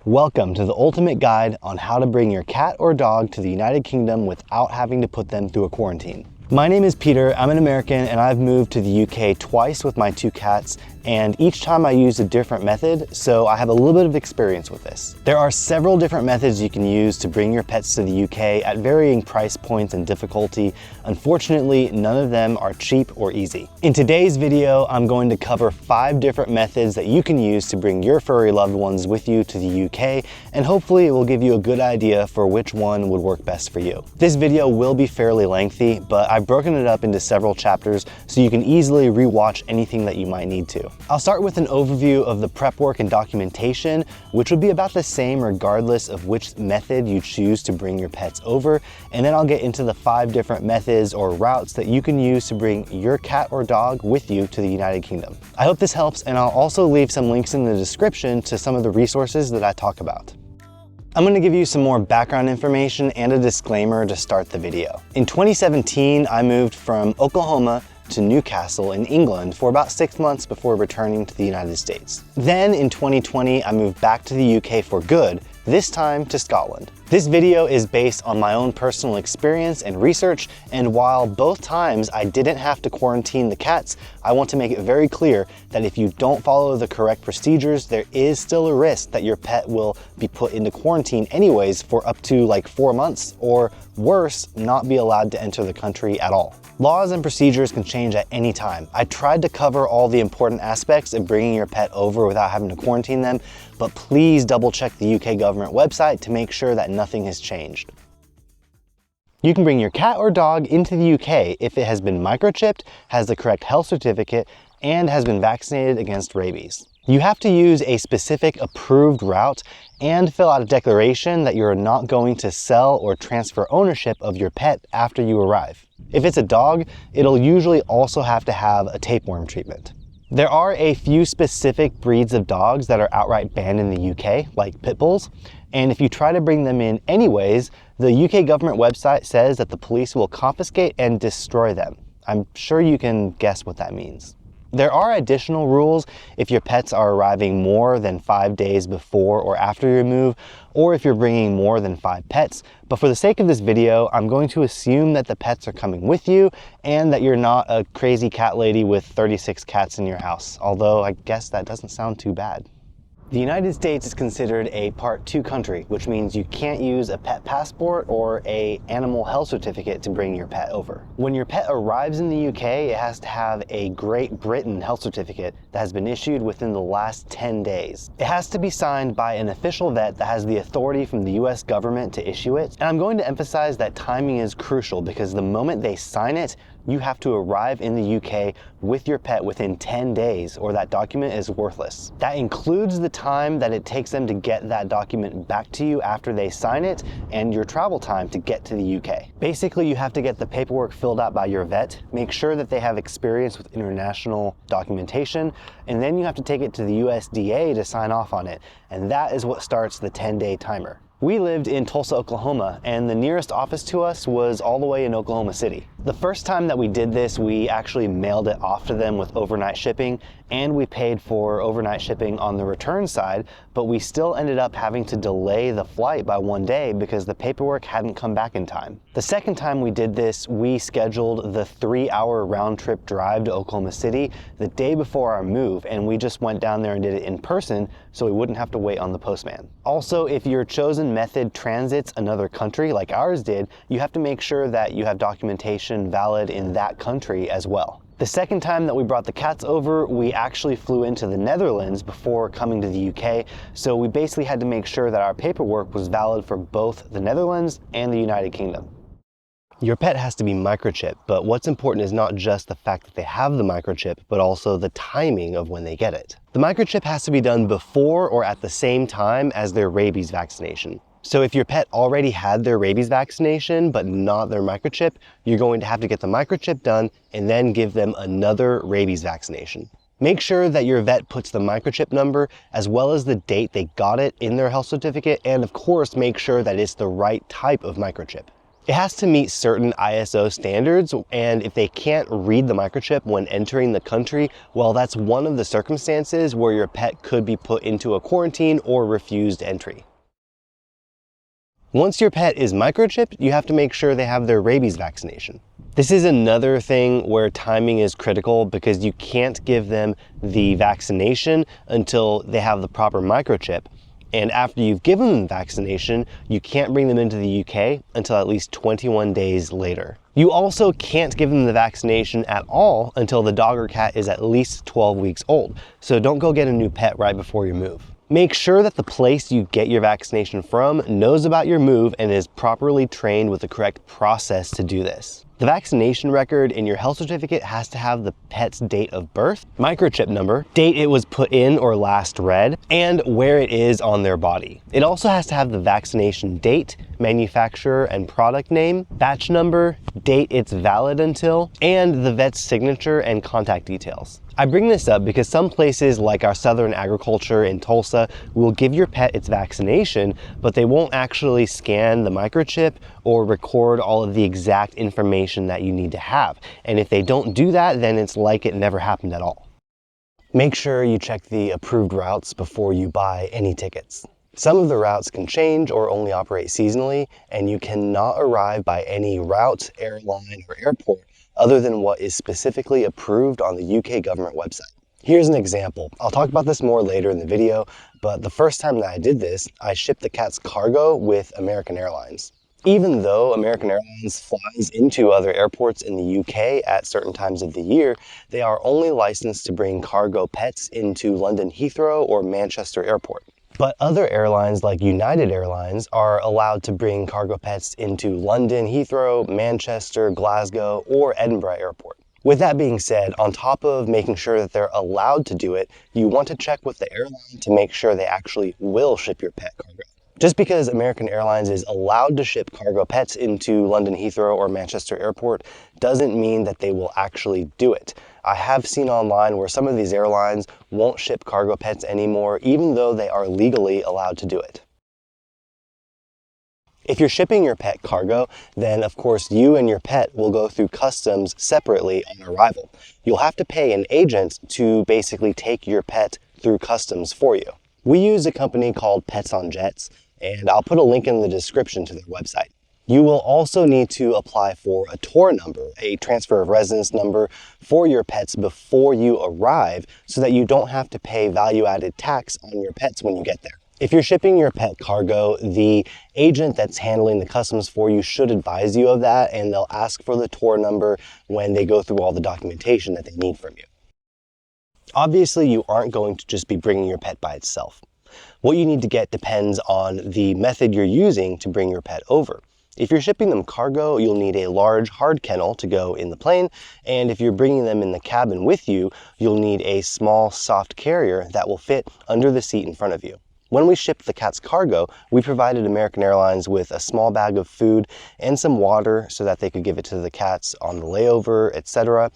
Welcome to the ultimate guide on how to bring your cat or dog to the United Kingdom without having to put them through a quarantine. My name is Peter, I'm an American, and I've moved to the UK twice with my two cats, and each time I used a different method, so I have a little bit of experience with this. There are several different methods you can use to bring your pets to the UK at varying price points and difficulty. Unfortunately, none of them are cheap or easy. In today's video, I'm going to cover 5 different methods that you can use to bring your furry loved ones with you to the UK, and hopefully it will give you a good idea for which one would work best for you. This video will be fairly lengthy, but I've broken it up into several chapters so you can easily rewatch anything that you might need to. I'll start with an overview of the prep work and documentation, which will be about the same regardless of which method you choose to bring your pets over, and then I'll get into the 5 different methods or routes that you can use to bring your cat or dog with you to the United Kingdom. I hope this helps, and I'll also leave some links in the description to some of the resources that I talk about. I'm going to give you some more background information and a disclaimer to start the video. In 2017, I moved from Oklahoma to Newcastle in England for about 6 months before returning to the United States. Then in 2020, I moved back to the UK for good, this time to Scotland. This video is based on my own personal experience and research, and while both times I didn't have to quarantine the cats, I want to make it very clear that if you don't follow the correct procedures, there is still a risk that your pet will be put into quarantine anyways for up to like 4 months, or worse, not be allowed to enter the country at all. Laws and procedures can change at any time. I tried to cover all the important aspects of bringing your pet over without having to quarantine them, but please double check the UK government website to make sure that nothing has changed. You can bring your cat or dog into the UK if it has been microchipped, has the correct health certificate, and has been vaccinated against rabies. You have to use a specific approved route and fill out a declaration that you're not going to sell or transfer ownership of your pet after you arrive. If it's a dog, it'll usually also have to have a tapeworm treatment. There are a few specific breeds of dogs that are outright banned in the UK, like pit bulls, and if you try to bring them in anyways, the UK government website says that the police will confiscate and destroy them. I'm sure you can guess what that means. There are additional rules if your pets are arriving more than 5 days before or after your move, or if you're bringing more than 5 pets, but for the sake of this video, I'm going to assume that the pets are coming with you and that you're not a crazy cat lady with 36 cats in your house, although I guess that doesn't sound too bad. The United States is considered a Part 2 country, which means you can't use a pet passport or an animal health certificate to bring your pet over. When your pet arrives in the UK, it has to have a Great Britain health certificate that has been issued within the last 10 days. It has to be signed by an official vet that has the authority from the US government to issue it. And I'm going to emphasize that timing is crucial because the moment they sign it, you have to arrive in the UK with your pet within 10 days or that document is worthless. That includes the time that it takes them to get that document back to you after they sign it and your travel time to get to the UK. Basically, you have to get the paperwork filled out by your vet, make sure that they have experience with international documentation, and then you have to take it to the USDA to sign off on it. And that is what starts the 10-day timer. We lived in Tulsa, Oklahoma, and the nearest office to us was all the way in Oklahoma City. The first time that we did this, we actually mailed it off to them with overnight shipping, and we paid for overnight shipping on the return side, but we still ended up having to delay the flight by 1 day because the paperwork hadn't come back in time. The second time we did this, we scheduled the 3-hour round trip drive to Oklahoma City the day before our move, and we just went down there and did it in person so we wouldn't have to wait on the postman. Also, if your chosen method transits another country like ours did, you have to make sure that you have documentation valid in that country as well. The second time that we brought the cats over, we actually flew into the Netherlands before coming to the UK, so we basically had to make sure that our paperwork was valid for both the Netherlands and the United Kingdom. Your pet has to be microchipped, but what's important is not just the fact that they have the microchip, but also the timing of when they get it. The microchip has to be done before or at the same time as their rabies vaccination. So if your pet already had their rabies vaccination, but not their microchip, you're going to have to get the microchip done and then give them another rabies vaccination. Make sure that your vet puts the microchip number as well as the date they got it in their health certificate, and of course make sure that it's the right type of microchip. It has to meet certain ISO standards, and if they can't read the microchip when entering the country, well, that's one of the circumstances where your pet could be put into a quarantine or refused entry. Once your pet is microchipped, you have to make sure they have their rabies vaccination. This is another thing where timing is critical because you can't give them the vaccination until they have the proper microchip. And after you've given them the vaccination, you can't bring them into the UK until at least 21 days later. You also can't give them the vaccination at all until the dog or cat is at least 12 weeks old. So don't go get a new pet right before you move. Make sure that the place you get your vaccination from knows about your move and is properly trained with the correct process to do this. The vaccination record in your health certificate has to have the pet's date of birth, microchip number, date it was put in or last read, and where it is on their body. It also has to have the vaccination date, manufacturer and product name, batch number, date it's valid until, and the vet's signature and contact details. I bring this up because some places like our Southern Agriculture in Tulsa will give your pet its vaccination, but they won't actually scan the microchip or record all of the exact information that you need to have. And if they don't do that, then it's like it never happened at all. Make sure you check the approved routes before you buy any tickets. Some of the routes can change or only operate seasonally, and you cannot arrive by any route, airline, or airport other than what is specifically approved on the UK government website. Here's an example. I'll talk about this more later in the video, but the first time that I did this, I shipped the cat's cargo with American Airlines. Even though American Airlines flies into other airports in the UK at certain times of the year, they are only licensed to bring cargo pets into London Heathrow or Manchester Airport. But other airlines like United Airlines are allowed to bring cargo pets into London, Heathrow, Manchester, Glasgow, or Edinburgh Airport. With that being said, on top of making sure that they're allowed to do it, you want to check with the airline to make sure they actually will ship your pet cargo. Just because American Airlines is allowed to ship cargo pets into London Heathrow or Manchester Airport doesn't mean that they will actually do it. I have seen online where some of these airlines won't ship cargo pets anymore, even though they are legally allowed to do it. If you're shipping your pet cargo, then of course you and your pet will go through customs separately on arrival. You'll have to pay an agent to basically take your pet through customs for you. We use a company called Pets on Jets, and I'll put a link in the description to their website. You will also need to apply for a TOR number, a transfer of residence number, for your pets before you arrive so that you don't have to pay value-added tax on your pets when you get there. If you're shipping your pet cargo, the agent that's handling the customs for you should advise you of that, and they'll ask for the TOR number when they go through all the documentation that they need from you. Obviously, you aren't going to just be bringing your pet by itself. What you need to get depends on the method you're using to bring your pet over. If you're shipping them cargo, you'll need a large hard kennel to go in the plane, and if you're bringing them in the cabin with you, you'll need a small soft carrier that will fit under the seat in front of you. When we shipped the cat's cargo, we provided American Airlines with a small bag of food and some water so that they could give it to the cats on the layover, etc.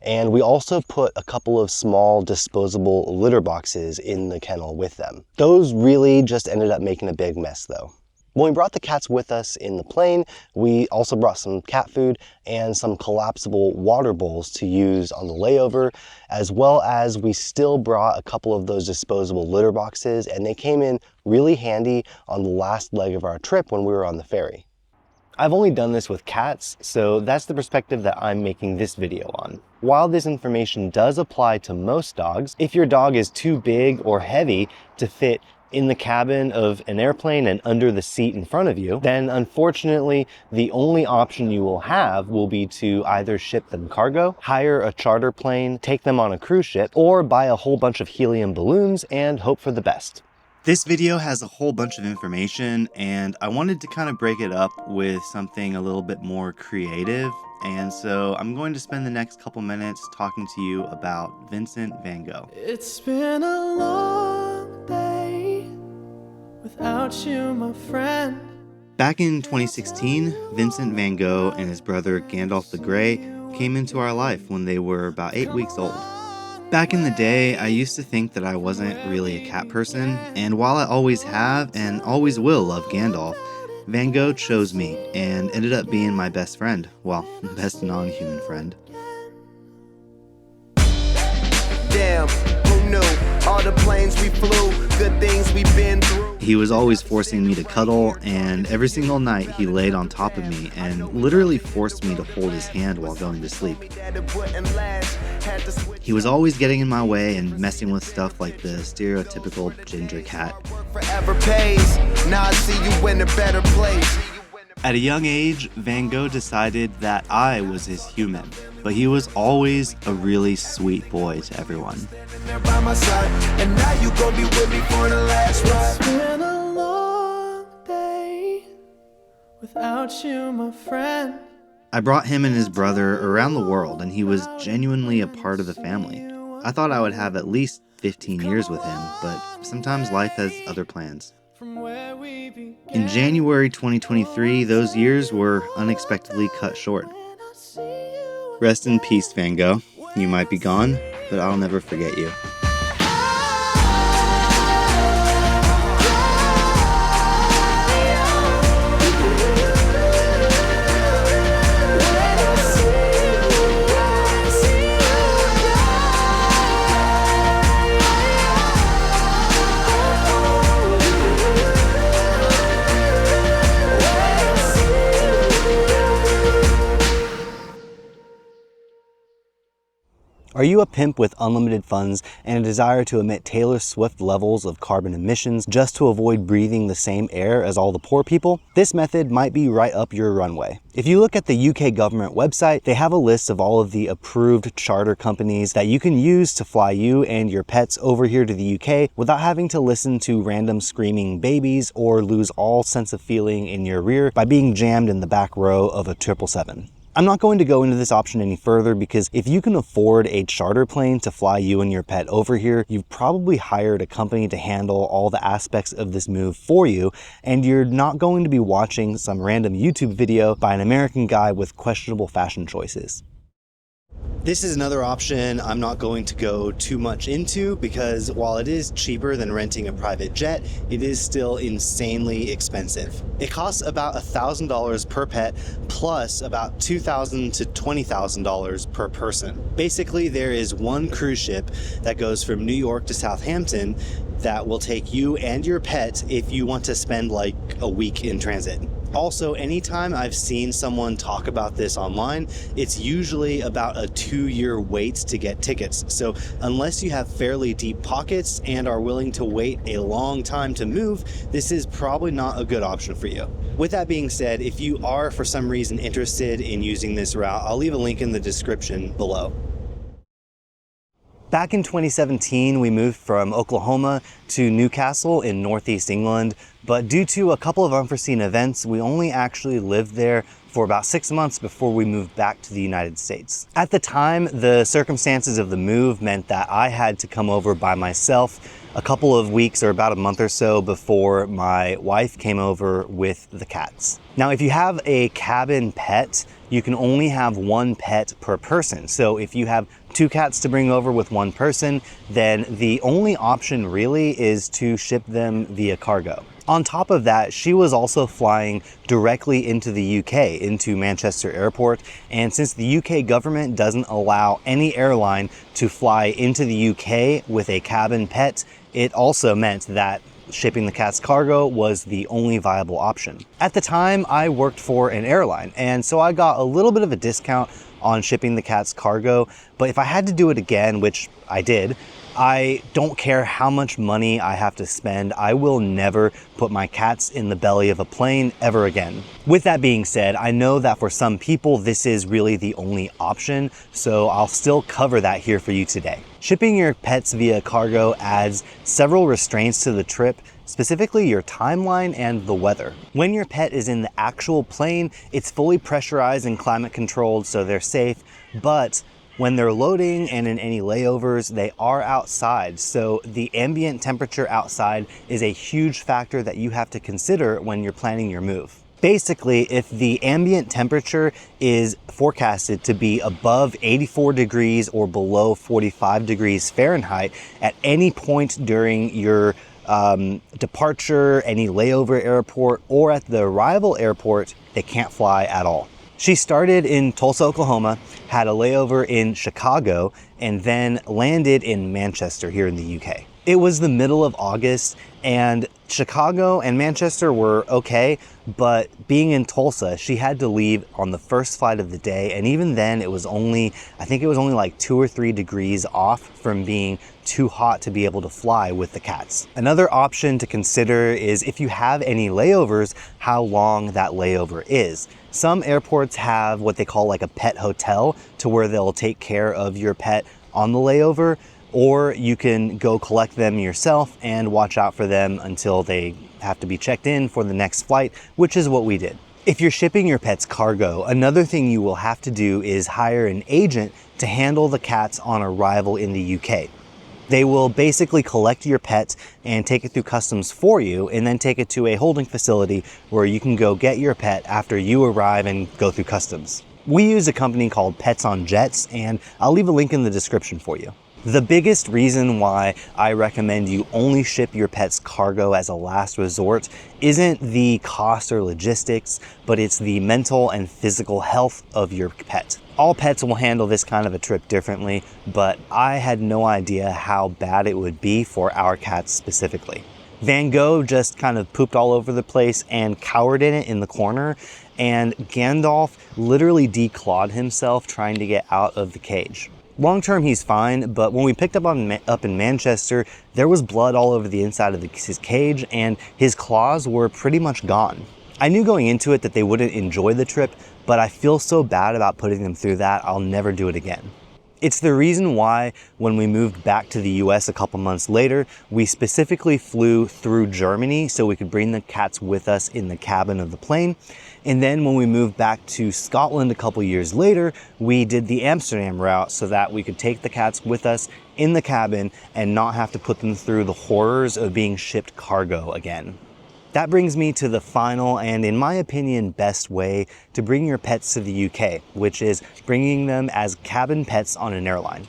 And we also put a couple of small disposable litter boxes in the kennel with them. Those really just ended up making a big mess though. When we brought the cats with us in the plane, we also brought some cat food and some collapsible water bowls to use on the layover, as well as we still brought a couple of those disposable litter boxes, and they came in really handy on the last leg of our trip when we were on the ferry. I've only done this with cats, so that's the perspective that I'm making this video on. While this information does apply to most dogs, if your dog is too big or heavy to fit in the cabin of an airplane and under the seat in front of you, then unfortunately the only option you will have will be to either ship them cargo, hire a charter plane, take them on a cruise ship, or buy a whole bunch of helium balloons and hope for the best. This video has a whole bunch of information, and I wanted to kind of break it up with something a little bit more creative, and so I'm going to spend the next couple minutes talking to you about Vincent van Gogh. It's been a long day without you, my friend. Back in 2016, Vincent van Gogh and his brother Gandalf the Grey came into our life when they were about 8 weeks old. Back in the day, I used to think that I wasn't really a cat person, and while I always have and always will love Gandalf, VanGogh chose me and ended up being my best friend. Well, best non-human friend. Damn, who knew? All the planes we flew, good things we've been through. He was always forcing me to cuddle, and every single night he laid on top of me and literally forced me to hold his hand while going to sleep. He was always getting in my way and messing with stuff like the stereotypical ginger cat. Forever pays. Now I see you in a better place. At a young age, VanGogh decided that I was his human, but he was always a really sweet boy to everyone. And now you gon' be with me for the last ride. It's been a long day without you, my friend. I brought him and his brother around the world, and he was genuinely a part of the family. I thought I would have at least 15 years with him, but sometimes life has other plans. In January 2023, those years were unexpectedly cut short. Rest in peace, VanGogh. You might be gone, but I'll never forget you. Are you a pimp with unlimited funds and a desire to emit Taylor Swift levels of carbon emissions just to avoid breathing the same air as all the poor people? This method might be right up your runway. If you look at the UK government website, they have a list of all of the approved charter companies that you can use to fly you and your pets over here to the UK without having to listen to random screaming babies or lose all sense of feeling in your rear by being jammed in the back row of a 777. I'm not going to go into this option any further because if you can afford a charter plane to fly you and your pet over here, you've probably hired a company to handle all the aspects of this move for you, and you're not going to be watching some random YouTube video by an American guy with questionable fashion choices. This is another option I'm not going to go too much into because while it is cheaper than renting a private jet, it is still insanely expensive. It costs about $1,000 per pet plus about $2,000 to $20,000 per person. Basically, there is one cruise ship that goes from New York to Southampton that will take you and your pet if you want to spend like a week in transit. Also, anytime I've seen someone talk about this online, it's usually about a 2-year wait to get tickets. So unless you have fairly deep pockets and are willing to wait a long time to move, this is probably not a good option for you. With that being said, if you are for some reason interested in using this route, I'll leave a link in the description below. Back in 2017, we moved from Oklahoma to Newcastle in Northeast England, but due to a couple of unforeseen events, we only actually lived there for about 6 months before we moved back to the United States. At the time, the circumstances of the move meant that I had to come over by myself a couple of weeks or about a month or so before my wife came over with the cats. Now, if you have a cabin pet, you can only have one pet per person. So if you have 2 cats to bring over with one person, then the only option really is to ship them via cargo. On top of that, she was also flying directly into the UK, into Manchester Airport. And since the UK government doesn't allow any airline to fly into the UK with a cabin pet, it also meant that shipping the cat's cargo was the only viable option. At the time, I worked for an airline, and so I got a little bit of a discount on shipping the cat's cargo, but if I had to do it again, which I did, I don't care how much money I have to spend, I will never put my cats in the belly of a plane ever again. With that being said, I know that for some people this is really the only option, so I'll still cover that here for you today. Shipping your pets via cargo adds several restraints to the trip, specifically your timeline and the weather. When your pet is in the actual plane, it's fully pressurized and climate controlled, so they're safe, but when they're loading and in any layovers, they are outside. So the ambient temperature outside is a huge factor that you have to consider when you're planning your move. Basically, if the ambient temperature is forecasted to be above 84 degrees or below 45 degrees Fahrenheit at any point during your departure, any layover airport, or at the arrival airport, they can't fly at all. She started in Tulsa, Oklahoma, had a layover in Chicago, and then landed in Manchester here in the UK. It was the middle of August, and Chicago and Manchester were okay, but being in Tulsa, she had to leave on the first flight of the day, and even then it was only, I think it was only like 2 or 3 degrees off from being too hot to be able to fly with the cats. Another option to consider is if you have any layovers, how long that layover is. Some airports have what they call like a pet hotel, to where they'll take care of your pet on the layover, or you can go collect them yourself and watch out for them until they have to be checked in for the next flight, which is what we did. If you're shipping your pet's cargo, another thing you will have to do is hire an agent to handle the cats on arrival in the UK. They will basically collect your pet and take it through customs for you, and then take it to a holding facility where you can go get your pet after you arrive and go through customs. We use a company called Pets on Jets, and I'll leave a link in the description for you. The biggest reason why I recommend you only ship your pet's cargo as a last resort isn't the cost or logistics, but it's the mental and physical health of your pet. All pets will handle this kind of a trip differently, but I had no idea how bad it would be for our cats specifically. VanGogh just kind of pooped all over the place and cowered in it in the corner, and Gandalf literally declawed himself trying to get out of the cage. Long term, he's fine, but when we picked up in Manchester, there was blood all over the inside of his cage, and his claws were pretty much gone. I knew going into it that they wouldn't enjoy the trip, but I feel so bad about putting them through that, I'll never do it again. It's the reason why when we moved back to the US a couple months later, we specifically flew through Germany so we could bring the cats with us in the cabin of the plane. And then when we moved back to Scotland a couple years later, we did the Amsterdam route so that we could take the cats with us in the cabin and not have to put them through the horrors of being shipped cargo again. That brings me to the final and, in my opinion, best way to bring your pets to the UK, which is bringing them as cabin pets on an airline.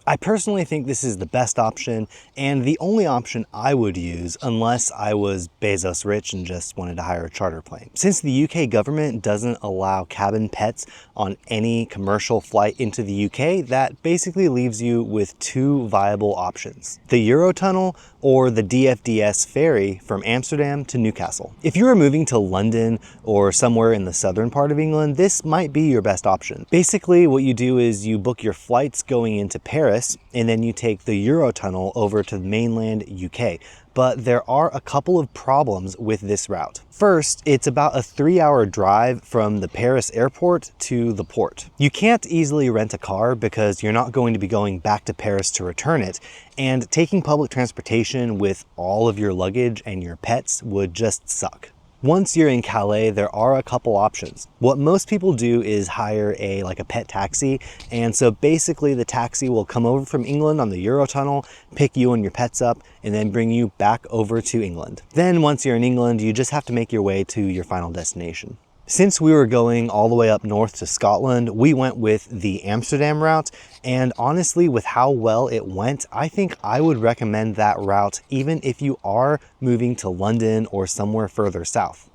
I personally think this is the best option and the only option I would use unless I was Bezos rich and just wanted to hire a charter plane. Since the UK government doesn't allow cabin pets on any commercial flight into the UK, that basically leaves you with 2 viable options: the Eurotunnel or the DFDS ferry from Amsterdam to Newcastle. If you are moving to London or somewhere in the southern part of England, this might be your best option. Basically, what you do is you book your flights going into Paris, and then you take the Eurotunnel over to the mainland UK. But there are a couple of problems with this route. First, it's about a 3-hour drive from the Paris airport to the port. You can't easily rent a car because you're not going to be going back to Paris to return it, and taking public transportation with all of your luggage and your pets would just suck. Once you're in Calais, there are a couple options. What most people do is hire a pet taxi, and so basically the taxi will come over from England on the Eurotunnel, pick you and your pets up, and then bring you back over to England. Then once you're in England, you just have to make your way to your final destination. Since we were going all the way up north to Scotland, we went with the Amsterdam route, and honestly, with how well it went, I think I would recommend that route even if you are moving to London or somewhere further south.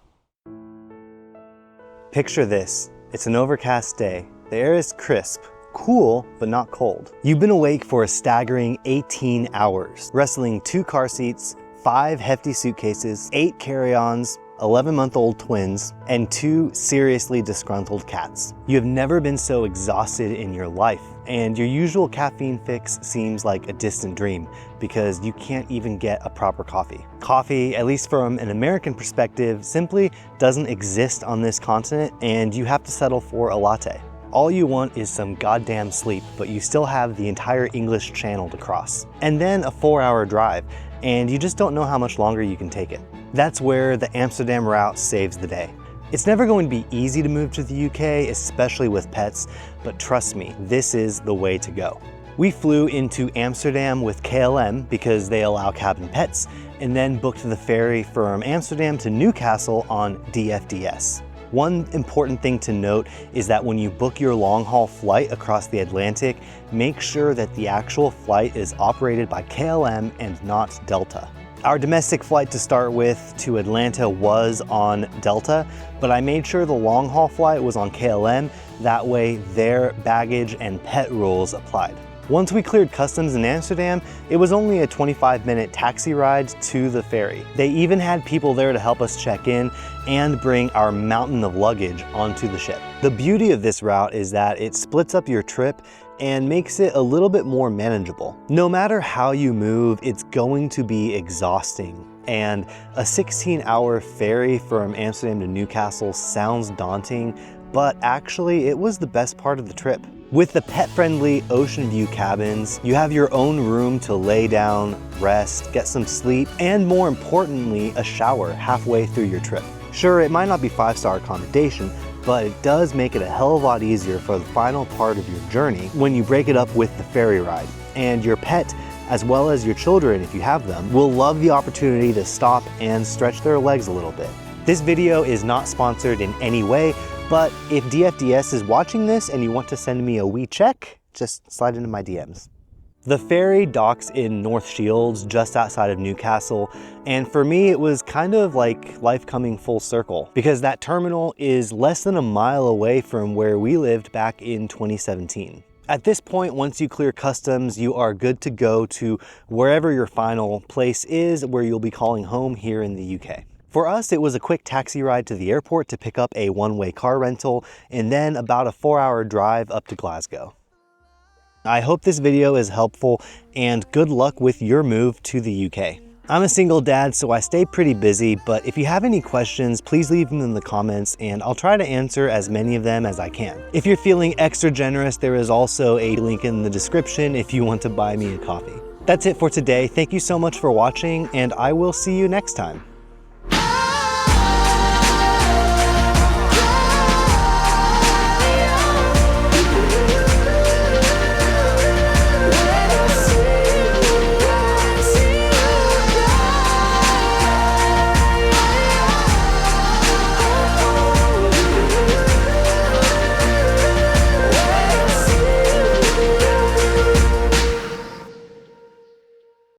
Picture this. It's an overcast day. The air is crisp, cool, but not cold. You've been awake for a staggering 18 hours, wrestling 2 car seats, 5 hefty suitcases, 8 carry-ons, 11-month-old twins, and 2 seriously disgruntled cats. You have never been so exhausted in your life, and your usual caffeine fix seems like a distant dream because you can't even get a proper coffee. Coffee, at least from an American perspective, simply doesn't exist on this continent, and you have to settle for a latte. All you want is some goddamn sleep, but you still have the entire English Channel to cross. And then a 4-hour drive, and you just don't know how much longer you can take it. That's where the Amsterdam route saves the day. It's never going to be easy to move to the UK, especially with pets, but trust me, this is the way to go. We flew into Amsterdam with KLM because they allow cabin pets, and then booked the ferry from Amsterdam to Newcastle on DFDS. One important thing to note is that when you book your long-haul flight across the Atlantic, make sure that the actual flight is operated by KLM and not Delta. Our domestic flight to start with to Atlanta was on Delta, but I made sure the long-haul flight was on KLM. That way their baggage and pet rules applied. Once we cleared customs in Amsterdam, it was only a 25-minute taxi ride to the ferry. They even had people there to help us check in and bring our mountain of luggage onto the ship. The beauty of this route is that it splits up your trip and makes it a little bit more manageable. No matter how you move, it's going to be exhausting. And a 16-hour ferry from Amsterdam to Newcastle sounds daunting, but actually it was the best part of the trip. With the pet-friendly ocean view cabins, you have your own room to lay down, rest, get some sleep, and more importantly, a shower halfway through your trip. Sure, it might not be 5-star accommodation, but it does make it a hell of a lot easier for the final part of your journey when you break it up with the ferry ride. And your pet, as well as your children if you have them, will love the opportunity to stop and stretch their legs a little bit. This video is not sponsored in any way, but if DFDS is watching this and you want to send me a wee check, just slide into my DMs. The ferry docks in North Shields, just outside of Newcastle, and for me it was kind of like life coming full circle, because that terminal is less than a mile away from where we lived back in 2017. At this point, once you clear customs, you are good to go to wherever your final place is, where you'll be calling home here in the UK. For us, it was a quick taxi ride to the airport to pick up a one-way car rental, and then about a 4-hour drive up to Glasgow. I hope this video is helpful, and good luck with your move to the UK. I'm a single dad, so I stay pretty busy, but if you have any questions, please leave them in the comments, and I'll try to answer as many of them as I can. If you're feeling extra generous, there is also a link in the description if you want to buy me a coffee. That's it for today. Thank you so much for watching, and I will see you next time.